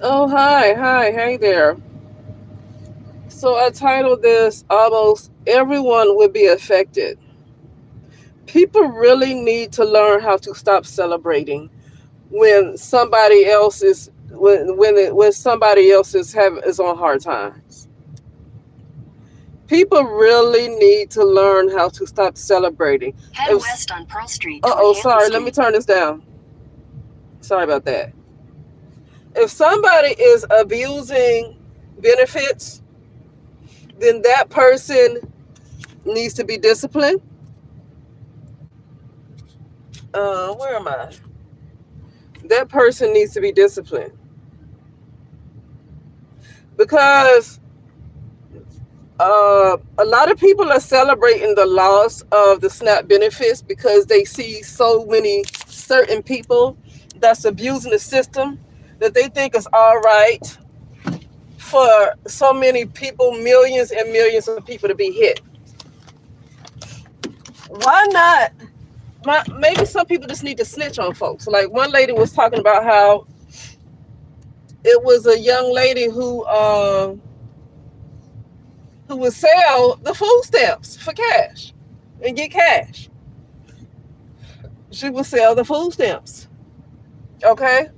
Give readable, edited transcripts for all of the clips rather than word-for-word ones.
Oh, hi, hey there. So I titled this Almost Everyone Would Be Affected. People really need to learn how to stop celebrating when somebody else is when somebody else is on hard times. People really need to learn how to stop celebrating. Head If west on Pearl Street toward oh Hampton sorry, let me Street. turn this down. Sorry about that. If somebody is abusing benefits, then that person needs to be disciplined. Where am I? That person needs to be disciplined because a lot of people are celebrating the loss of the SNAP benefits because they see so many certain people that's abusing the system that they think it's all right for so many people, millions and millions of people to be hit. Why not? Maybe some people just need to snitch on folks. Like one lady was talking about how it was a young lady who would sell the food stamps for cash and get cash. She would sell the food stamps. Okay.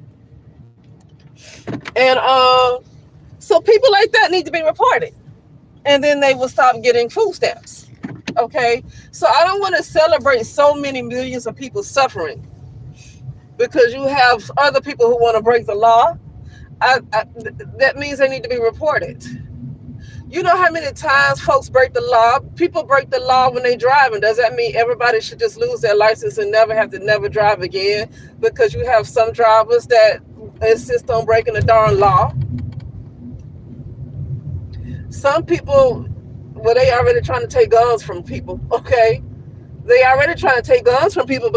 And so people like that need to be reported. And then they will stop getting food stamps. Okay. So I don't want to celebrate so many millions of people suffering because you have other people who want to break the law. That means they need to be reported. You know how many times folks break the law? People break the law when they driving. Does that mean everybody should just lose their license and never have to never drive again? Because you have some drivers that insist on breaking the darn law. Some people, well, they already trying to take guns from people. Okay, they already trying to take guns from people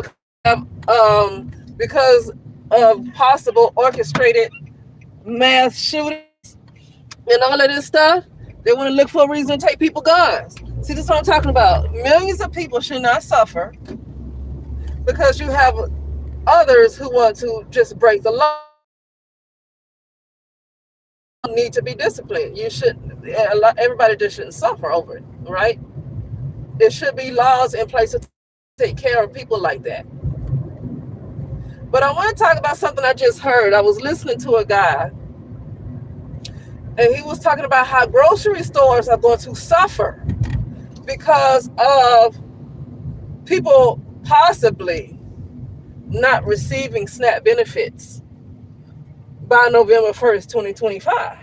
because of possible orchestrated mass shootings and all of this stuff. They want to look for a reason to take people guns. See, this is what I'm talking about. Millions of people should not suffer because you have others who want to just break the law. Need to be disciplined. You should. Everybody just shouldn't suffer over it, right? There should be laws in place to take care of people like that. But I want to talk about something I just heard. I was listening to a guy, and he was talking about how grocery stores are going to suffer because of people possibly not receiving SNAP benefits by November 1st, 2025.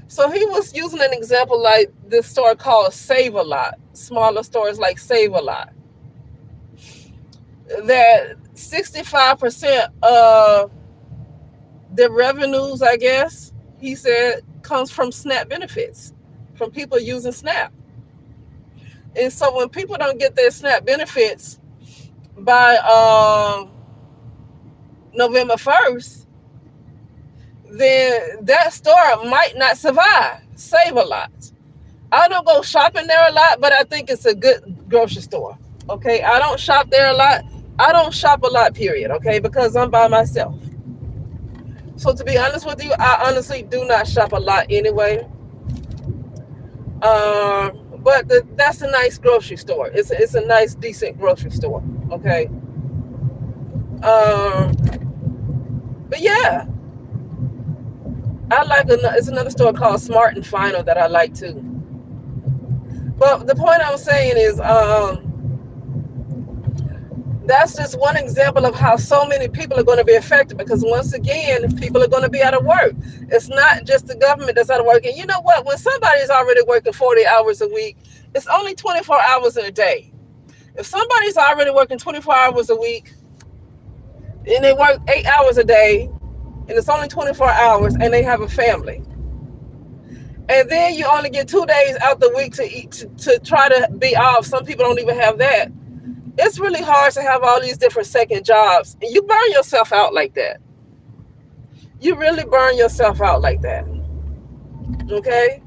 So he was using an example like this store called Save a Lot, smaller stores like Save a Lot, that 65% of the revenues, I guess, he said, comes from SNAP benefits, from people using SNAP. And so when people don't get their SNAP benefits by November 1st, then that store might not survive. Save a Lot. I don't go shopping there a lot, but I think it's a good grocery store. Okay, I don't shop there a lot. I don't shop a lot, period. Okay, because I'm by myself. So to be honest with you, I honestly do not shop a lot anyway. But that's a nice grocery store. It's a nice, decent grocery store. Okay. Um, but yeah, it's another store called Smart and Final that I like too. But the point I'm saying is, that's just one example of how so many people are going to be affected because once again, people are going to be out of work. It's not just the government that's out of work. And you know what? When somebody's already working 40 hours a week, it's only 24 hours in a day. If somebody's already working 24 hours a week and they work 8 hours a day and it's only 24 hours and they have a family, and then you only get 2 days out the week to eat to try to be off. Some people don't even have that. It's really hard to have all these different second jobs and you burn yourself out like that. You really burn yourself out like that. Okay.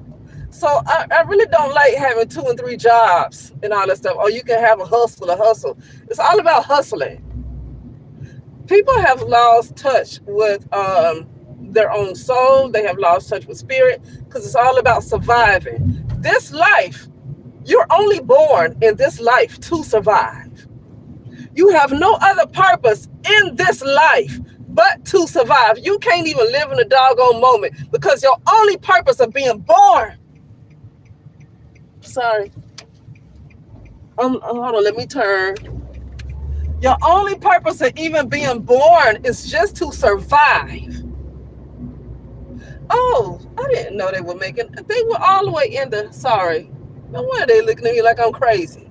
So I really don't like having two and three jobs and all that stuff. Or you can have a hustle. It's all about hustling. People have lost touch with their own soul. They have lost touch with spirit because it's all about surviving. This life, you're only born in this life to survive. You have no other purpose in this life but to survive. You can't even live in a doggone moment because your only purpose of being born. Sorry. Hold on, let me turn. Your only purpose of even being born is just to survive. Oh, I didn't know they were making. They were all the way in the. Sorry. No wonder they looking at me like I'm crazy.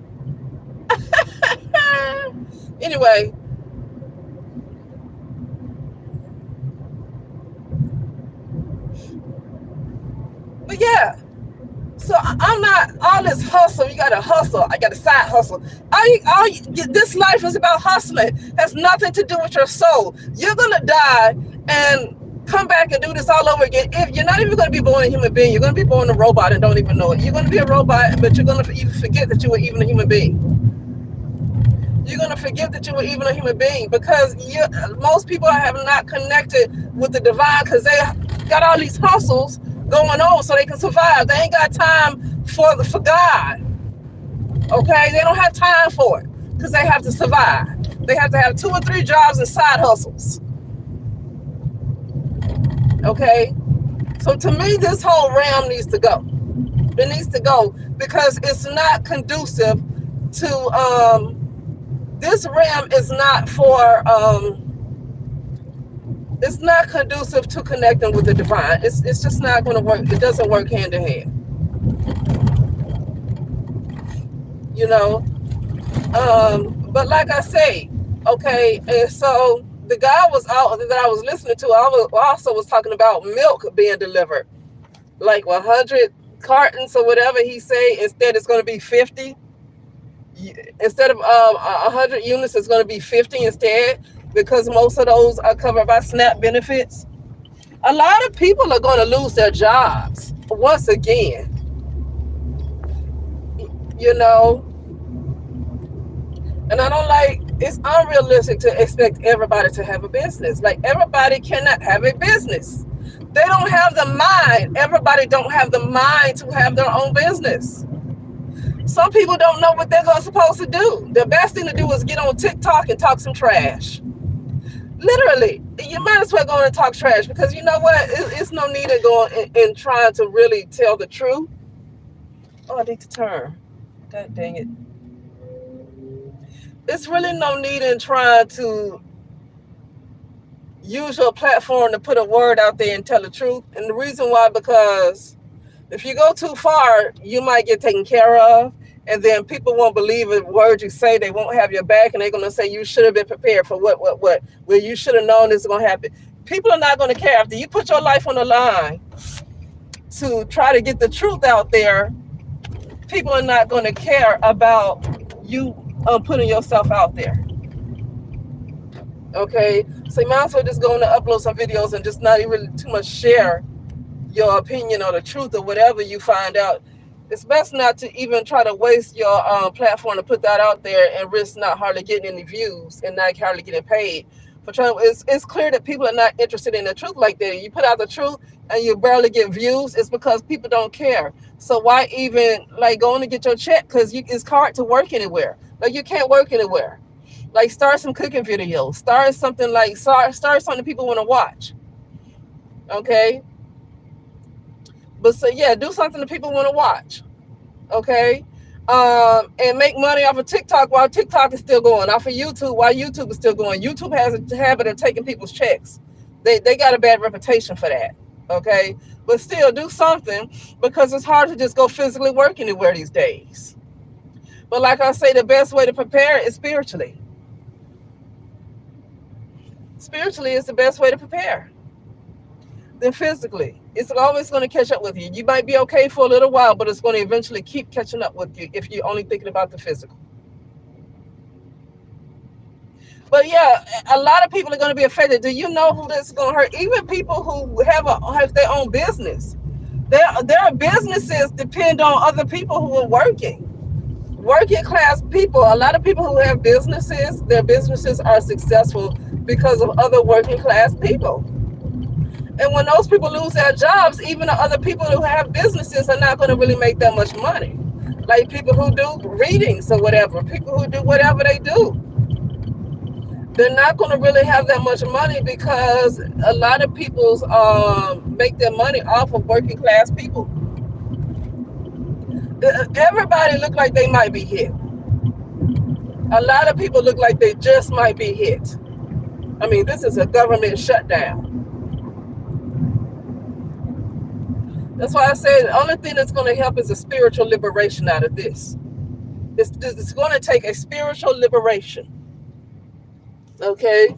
Anyway. But yeah. So I'm not all this hustle. You gotta hustle. I got a side hustle. This life is about hustling. Has nothing to do with your soul. You're gonna die and come back and do this all over again. If you're not even gonna be born a human being, you're gonna be born a robot and don't even know it. You're gonna be a robot, but you're gonna even forget that you were even a human being. You're gonna forget that you were even a human being because most people have not connected with the divine because they got all these hustles going on so they can survive. They ain't got time for God. Okay, they don't have time for it because they have to survive. They have to have 2 or 3 jobs and side hustles. Okay, so to me, this whole realm needs to go. It needs to go because it's not conducive to. This realm is not for. It's not conducive to connecting with the divine. It's just not going to work. It doesn't work hand in hand. You know. But like I say, okay, and so the guy that I was listening to, I also was talking about milk being delivered, like 100 cartons or whatever he say. Instead, it's going to be 50. Instead of 100 units, it's going to be 50 instead because most of those are covered by SNAP benefits. A lot of people are going to lose their jobs once again. You know, and I don't like. It's unrealistic to expect everybody to have a business. Like everybody cannot have a business. They don't have the mind. Everybody don't have the mind to have their own business. Some people don't know what they're supposed to do. The best thing to do is get on TikTok and talk some trash. Literally, you might as well go and talk trash because you know what? It's no need in going and trying to really tell the truth. Oh, I need to turn. God dang it. It's really no need in trying to use your platform to put a word out there and tell the truth. And the reason why, because if you go too far, you might get taken care of. And then people won't believe a word you say. They won't have your back. And they're going to say you should have been prepared for what. Well, you should have known this is going to happen. People are not going to care. After you put your life on the line to try to get the truth out there, people are not going to care about you putting yourself out there. Okay? So you might as well just go and upload some videos and just not even too much share your opinion or the truth or whatever you find out. It's best not to even try to waste your platform to put that out there and risk not hardly getting any views and not hardly getting paid for trying. It's clear that people are not interested in the truth like that. You put out the truth and you barely get views. It's because people don't care. So why even like going to get your check? Because it's hard to work anywhere. Like you can't work anywhere. Like start some cooking videos. Start something like start something people want to watch. Okay. But so yeah, do something that people want to watch, okay? And make money off of TikTok while TikTok is still going, off of YouTube while YouTube is still going. YouTube has a habit of taking people's checks. They got a bad reputation for that, okay? But still do something because it's hard to just go physically work anywhere these days. But like I say, the best way to prepare is spiritually. Spiritually is the best way to prepare than physically. It's always going to catch up with you. You might be okay for a little while, but it's going to eventually keep catching up with you if you're only thinking about the physical. But yeah, a lot of people are going to be affected. Do you know who this is going to hurt? Even people who have their own business. Their businesses depend on other people who are working. Working class people, a lot of people who have businesses, their businesses are successful because of other working class people. And when those people lose their jobs, even the other people who have businesses are not going to really make that much money. Like people who do readings or whatever, people who do whatever they do, they're not going to really have that much money because a lot of people make their money off of working class people. Everybody look like they might be hit. A lot of people look like they just might be hit. I mean, this is a government shutdown. That's why I say the only thing that's going to help is a spiritual liberation out of this. It's going to take a spiritual liberation. Okay?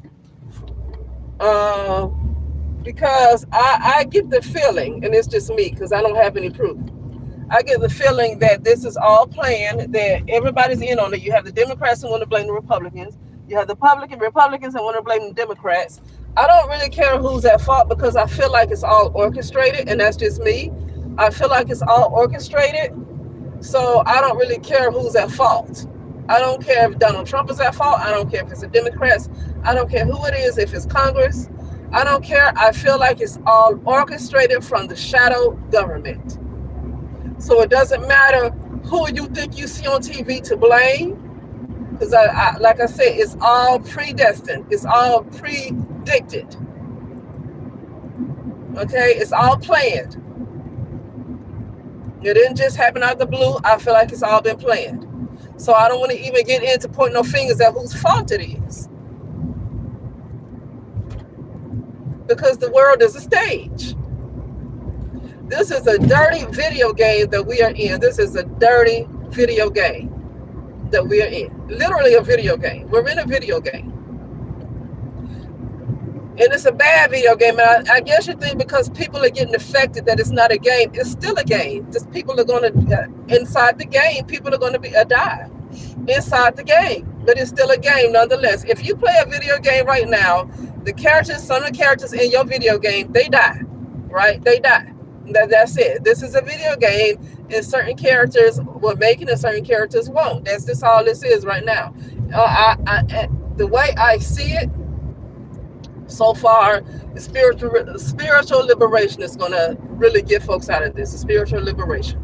Because I get the feeling, and it's just me because I don't have any proof. I get the feeling that this is all planned, that everybody's in on it. You have the Democrats who want to blame the Republicans. You have the Republicans that want to blame the Democrats. I don't really care who's at fault because I feel like it's all orchestrated, and that's just me. I feel like it's all orchestrated, so I don't really care who's at fault. I don't care if Donald Trump is at fault. I don't care if it's the Democrats. I don't care who it is, if it's Congress. I don't care. I feel like it's all orchestrated from the shadow government. So it doesn't matter who you think you see on TV to blame, because I like I said, it's all predestined. It's all predicted. Okay, it's all planned. It didn't just happen out of the blue. I feel like it's all been planned. So I don't want to even get into pointing no fingers at whose fault it is, because the world is a stage. This is a dirty video game that we are in. This is a dirty video game that we are in. Literally a video game. We're in a video game. And it's a bad video game. And I guess you think because people are getting affected that it's not a game. It's still a game. Just people are going to, inside the game, people are going to be die inside the game. But it's still a game nonetheless. If you play a video game right now, the characters, some of the characters in your video game, they die. Right? They die. That's it. This is a video game, and certain characters will make it and certain characters won't. That's just all this is right now. The way I see it so far, the spiritual liberation is going to really get folks out of this. The spiritual liberation.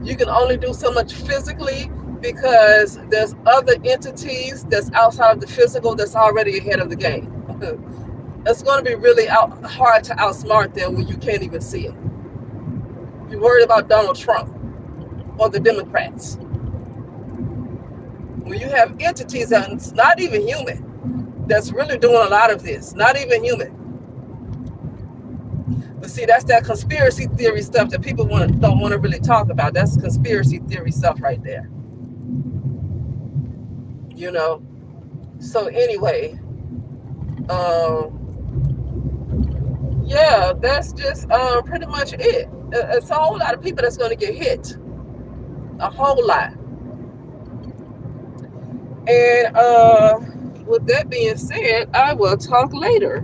You can only do so much physically because there's other entities that's outside of the physical that's already ahead of the game. It's going to be really hard to outsmart them when you can't even see them. You're worried about Donald Trump or the Democrats. When you have entities that's not even human, that's really doing a lot of this, not even human. But see, that's that conspiracy theory stuff that people don't want to really talk about. That's conspiracy theory stuff right there. You know? So anyway, yeah, that's just pretty much it. It's a whole lot of people that's going to get hit. A whole lot. And with that being said, I will talk later.